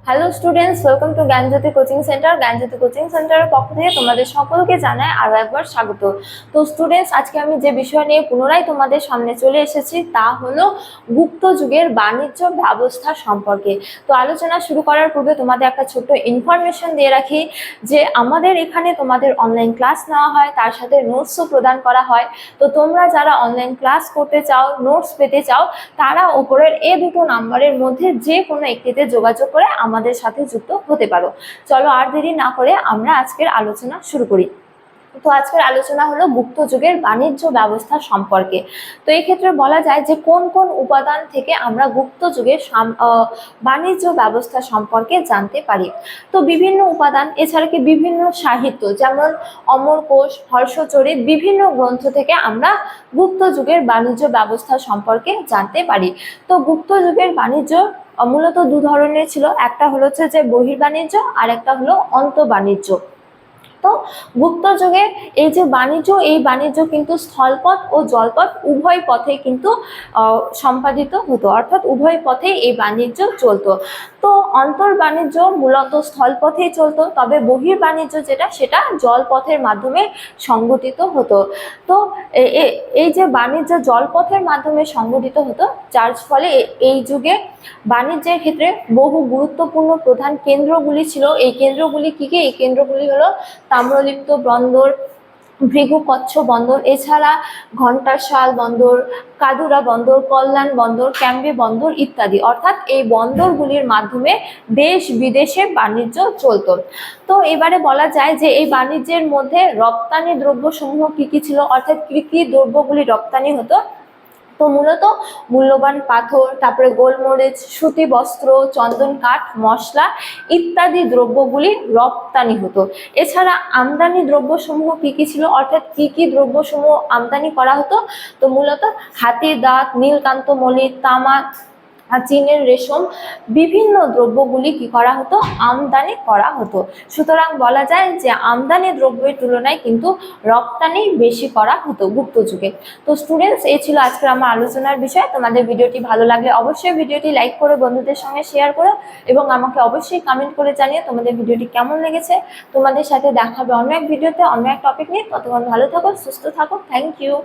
Hello students, welcome to Gyanjyoti coaching centre. Gyanjyoti coaching সেন্টারের পক্ষ থেকে তোমাদের সকলকে জানাই আরো একবার স্বাগত। তো স্টুডেন্টস, আজকে আমি যে বিষয় নিয়ে পুনরায় তোমাদের সামনে চলে এসেছি তা হলো গুপ্ত যুগের বাণিজ্য ব্যবস্থা সম্পর্কে। তো আলোচনা শুরু করার পূর্বে তোমাদের একটা ছোট্ট ইনফরমেশন দিয়ে রাখি যে আমাদের এখানে তোমাদের অনলাইন ক্লাস নেওয়া হয়, তার সাথে নোটসও প্রদান করা হয়। তো তোমরা যারা অনলাইন ক্লাস করতে চাও, নোটস পেতে চাও, তারা ওপরের এই দুটো নাম্বারের মধ্যে যে কোনো একটিতে যোগাযোগ করে আমাদের সাথে যুক্ত হতে পারো। চলো আর দেরি না করে আমরা আজকের আলোচনা শুরু করি। তো আজকের আলোচনা হলো গুপ্ত যুগের বাণিজ্য ব্যবস্থা সম্পর্কে। তো এই ক্ষেত্রে বলা যায় যে কোন কোন উপাদান থেকে আমরা গুপ্ত যুগের বাণিজ্য ব্যবস্থা সম্পর্কে জানতে পারি। তো বিভিন্ন উপাদান, এছাড়া কি বিভিন্ন সাহিত্য যেমন অমরকোষ, হর্ষচরিত, বিভিন্ন গ্রন্থ থেকে আমরা গুপ্ত যুগের বাণিজ্য ব্যবস্থা সম্পর্কে জানতে পারি। তো গুপ্ত যুগের বাণিজ্য মূলত দু ধরনের ছিল, একটা হলো যে বহির্বাণিজ্য আর একটা হলো অন্তর্বাণিজ্য। তো গুপ্ত যুগে এই যে বাণিজ্য, এই বাণিজ্য কিন্তু স্থলপথ ও জলপথ উভয় পথে কিন্তু সম্পাদিত হতো, অর্থাৎ উভয় পথেই এই বাণিজ্য চলতো। তো অন্তর্বাণিজ্য মূলত স্থলপথেই চলতো, তবে বহির্বাণিজ্য যেটা সেটা জলপথের মাধ্যমে সংগঠিত হতো। তো এই যে বাণিজ্য জলপথের মাধ্যমে সংগঠিত হতো, যার ফলে এই যুগে বাণিজ্যের ক্ষেত্রে বহু গুরুত্বপূর্ণ প্রধান কেন্দ্রগুলি ছিল। এই কেন্দ্রগুলি কি কি? এই কেন্দ্রগুলি হলো তাম্রলিপ্ত বন্দর, ভৃগু কচ্ছ বন্দর, এছাড়া ঘণ্টাশাল বন্দর, কাদুরা বন্দর, কল্যাণ বন্দর, ক্যাম্বে বন্দর ইত্যাদি। অর্থাৎ এই বন্দরগুলির মাধ্যমে দেশ বিদেশে বাণিজ্য চলত। তো এবারে বলা যায় যে এই বাণিজ্যের মধ্যে রপ্তানি দ্রব্যসমূহ কি কি ছিল, অর্থাৎ কি কি দ্রব্যগুলি রপ্তানি হতো। তো মূলত মূল্যবান পাথর, তারপরে গোলমরিচ, সুতি বস্ত্র, চন্দন কাঠ, মশলা ইত্যাদি দ্রব্যগুলি রপ্তানি হতো। এছাড়া আমদানি দ্রব্যসমূহ কি কি ছিল, অর্থাৎ কি কি দ্রব্যসমূহ আমদানি করা হতো। তো মূলত হাতির দাঁত, নীলকান্ত মণি, তামা, চীনের রেশম, বিভিন্ন দ্রব্যগুলি কি করা হতো? আমদানি করা হতো। সুতরাং বলা যায় যে আমদানি দ্রব্যের তুলনায় কিন্তু রপ্তানি বেশি করা হতো গুপ্ত যুগে। তো স্টুডেন্টস, এই ছিল আজকের আমার আলোচনার বিষয়। তোমাদের ভিডিওটি ভালো লাগলে অবশ্যই ভিডিওটি লাইক করে বন্ধুদের সঙ্গে শেয়ার করো এবং আমাকে অবশ্যই কমেন্ট করে জানিয়ে তোমাদের ভিডিওটি কেমন লেগেছে। তোমাদের সাথে দেখা হবে অন্য এক ভিডিওতে, অন্য এক টপিক নিয়ে। ততক্ষণ ভালো থাকো, সুস্থ থাকো। Thank you.